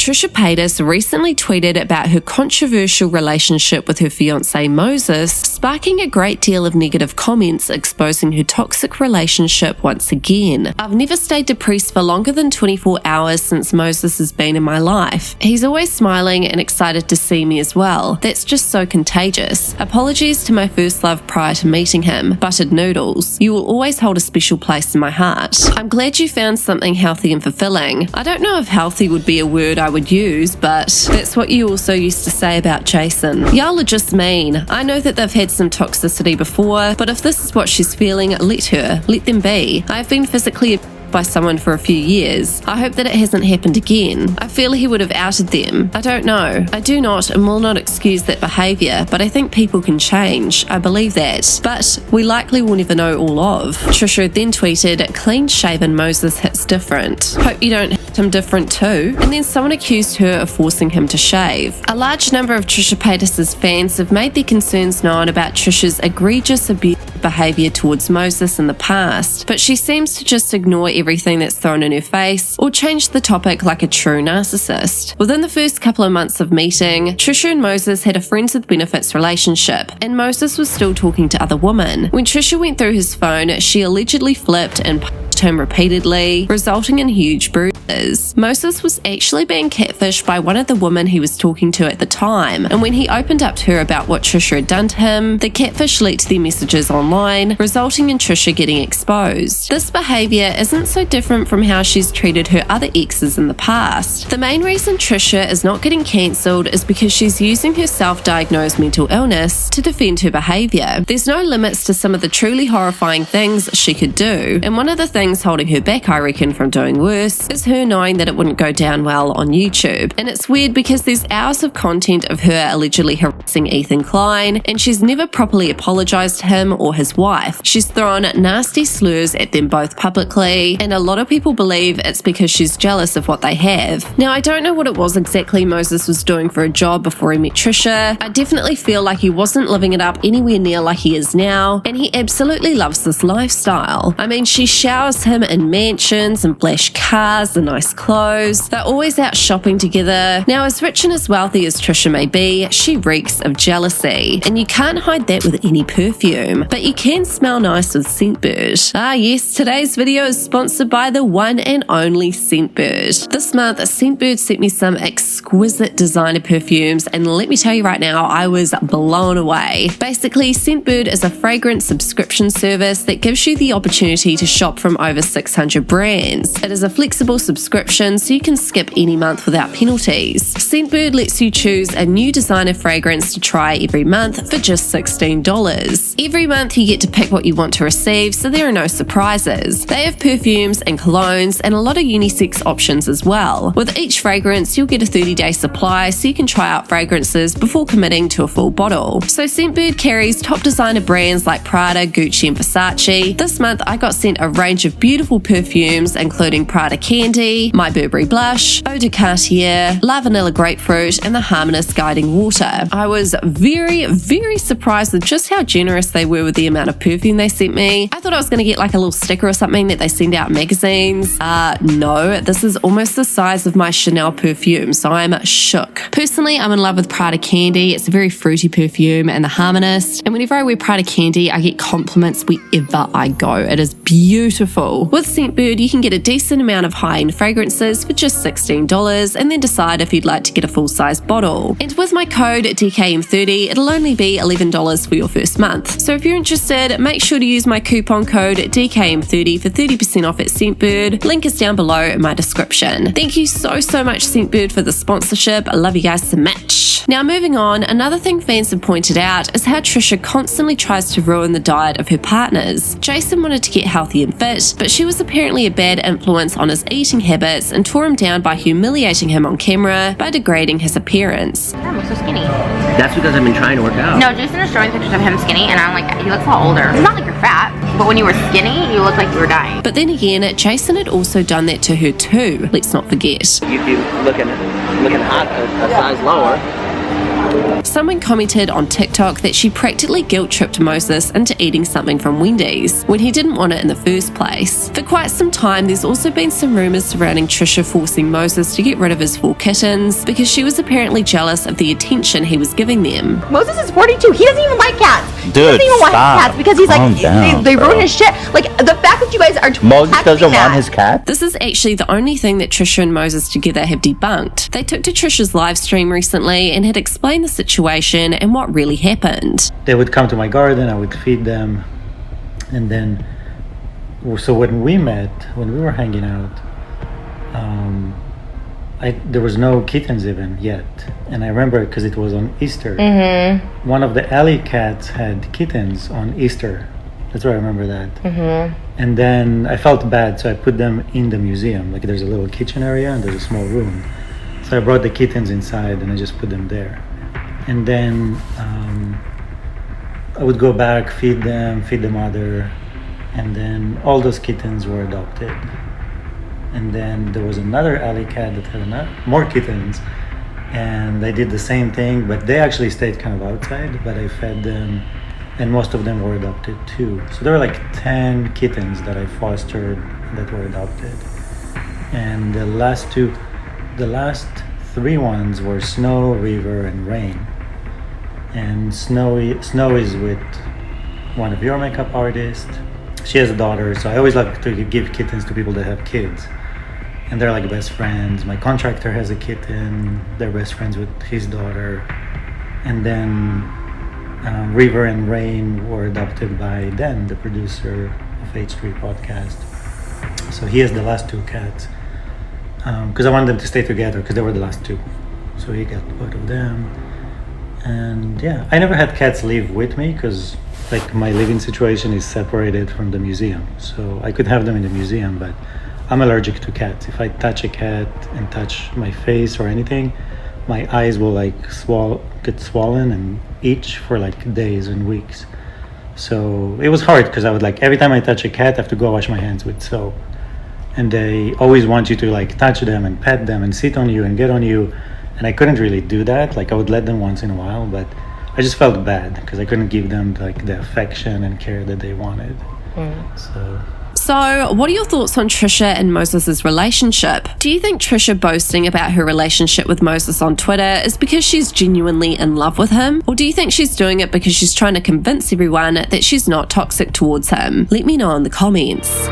Trisha Paytas recently tweeted about her controversial relationship with her fiancé Moses, sparking a great deal of negative comments exposing her toxic relationship once again. "I've never stayed depressed for longer than 24 hours since Moses has been in my life. He's always smiling and excited to see me as well. That's just so contagious. Apologies to my first love prior to meeting him. Buttered noodles. You will always hold a special place in my heart. I'm glad you found something healthy and fulfilling." I don't know if healthy would be a word I would use, but that's what you also used to say about Jason. Y'all are just mean. I know that they've had some toxicity before, but if this is what she's feeling, let her. Let them be. I've been physically by someone for a few years. I hope that it hasn't happened again. I feel he would have outed them. I don't know. I do not and will not excuse that behaviour, but I think people can change. I believe that. But we likely will never know all of. Trisha then tweeted, "Clean-shaven Moses hits different. Hope you don't hit him different too." And then someone accused her of forcing him to shave. A large number of Trisha Paytas' fans have made their concerns known about Trisha's egregious abuse behaviour towards Moses in the past, but she seems to just ignore everything that's thrown in her face or change the topic like a true narcissist. Within the first couple of months of meeting, Trisha and Moses had a friends with benefits relationship, and Moses was still talking to other women. When Trisha went through his phone, she allegedly flipped and punched him repeatedly, resulting in huge bruises. Moses was actually being catfished by one of the women he was talking to at the time, and when he opened up to her about what Trisha had done to him, the catfish leaked their messages online, resulting in Trisha getting exposed. This behaviour isn't so different from how she's treated her other exes in the past. The main reason Trisha is not getting cancelled is because she's using her self-diagnosed mental illness to defend her behaviour. There's no limits to some of the truly horrifying things she could do, and one of the things holding her back, I reckon, from doing worse is her knowing that it wouldn't go down well on YouTube. And it's weird because there's hours of content of her allegedly harassing Ethan Klein, and she's never properly apologised to him or his wife. She's thrown nasty slurs at them both publicly, and a lot of people believe it's because she's jealous of what they have. Now, I don't know what it was exactly Moses was doing for a job before he met Trisha. I definitely feel like he wasn't living it up anywhere near like he is now, and he absolutely loves this lifestyle. I mean, she showers him in mansions and flash cars and nice clothes. They're always out shopping together. Now, as rich and as wealthy as Trisha may be, she reeks of jealousy, and you can't hide that with any perfume, but you can smell nice with Scentbird. Ah yes, today's video is sponsored by the one and only Scentbird. This month, Scentbird sent me some exquisite designer perfumes, and let me tell you right now, I was blown away. Basically, Scentbird is a fragrance subscription service that gives you the opportunity to shop from over 600 brands. It is a flexible subscription, so you can skip any month without penalties. Scentbird lets you choose a new designer fragrance to try every month for just $16. Every month you get to pick what you want to receive, so there are no surprises. They have perfumes and colognes and a lot of unisex options as well. With each fragrance, you'll get a 30-day supply, so you can try out fragrances before committing to a full bottle. So Scentbird carries top designer brands like Prada, Gucci and Versace. This month I got sent a range of beautiful perfumes including Prada Candy, My Burberry Blush, Eau de Cartier, La Vanilla Grapefruit and the Harmonious Guiding Water. I was very surprised with just how generous they were with the amount of perfume they sent me. I thought I was going to get like a little sticker or something that they send out in magazines. No, this is almost the size of my Chanel perfume, so I'm shook. Personally, I'm in love with Prada Candy. It's a very fruity perfume and the Harmonious, and whenever I wear Prada Candy, I get compliments wherever I go. It is beautiful. With Scentbird, you can get a decent amount of high-end fragrances for just $16 and then decide if you'd like to get a full-size bottle. And with my code DKM30, it'll only be $11 for your first month. So if you're interested, make sure to use my coupon code DKM30 for 30% off at Scentbird. Link is down below in my description. Thank you so much Scentbird for the sponsorship. I love you guys so much. Now moving on, another thing fans have pointed out is how Trisha constantly tries to ruin the diet of her partners. Jason wanted to get healthy and fit, but she was apparently a bad influence on his eating habits and tore him down by humiliating him on camera by degrading his appearance. I'm so skinny. That's because I've been trying to work out. No, Jason is showing pictures of him skinny, and I'm like, he looks a lot older. It's not like you're fat, but when you were skinny, you looked like you were dying. But then again, Jason had also done that to her too, let's not forget. You'd be looking hot a size lower. Someone commented on TikTok that she practically guilt-tripped Moses into eating something from Wendy's when he didn't want it in the first place. For quite some time, there's also been some rumours surrounding Trisha forcing Moses to get rid of his 4 kittens because she was apparently jealous of the attention he was giving them. Moses is 42. He doesn't even like cats. Dude, he doesn't even want stop. cats because he's Calm like, down, they bro. ruin his shit. Like, the fact that you guys are Moses doesn't that. want his cat? This is actually the only thing that Trisha and Moses together have debunked. They took to Trisha's live stream recently and had explained the situation and what really happened. They would come to my garden, I would feed them, and then, so when we met, when we were hanging out, there was no kittens even yet, and I remember because it was on Easter. One of the alley cats had kittens on Easter. That's why I remember that. And then I felt bad, so I put them in the museum. Like, there's a little kitchen area and there's a small room. So I brought the kittens inside and I just put them there. And then I would go back, feed the mother, and then all those kittens were adopted. And then there was another alley cat that had more kittens, and they did the same thing, but they actually stayed kind of outside, but I fed them, and most of them were adopted too. So there were like 10 kittens that I fostered that were adopted. And the last 3 ones were Snow, River, and Rain. And Snow is with one of your makeup artists. She has a daughter, so I always like to give kittens to people that have kids. And they're like best friends. My contractor has a kitten. They're best friends with his daughter. And then River and Rain were adopted by Dan, the producer of H3 podcast. So he has the last 2 cats. Because I wanted them to stay together because they were the last 2. So he got both of them. And yeah, I never had cats live with me because like my living situation is separated from the museum. So I could have them in the museum, but I'm allergic to cats. If I touch a cat and touch my face or anything, my eyes will like get swollen and itch for like days and weeks. So it was hard because I would like, every time I touch a cat, I have to go wash my hands with soap. And they always want you to like touch them and pet them and sit on you and get on you. And I couldn't really do that. Like I would let them once in a while, but I just felt bad because I couldn't give them like the affection and care that they wanted. So, what are your thoughts on Trisha and Moses' relationship? Do you think Trisha boasting about her relationship with Moses on Twitter is because she's genuinely in love with him? Or do you think she's doing it because she's trying to convince everyone that she's not toxic towards him? Let me know in the comments.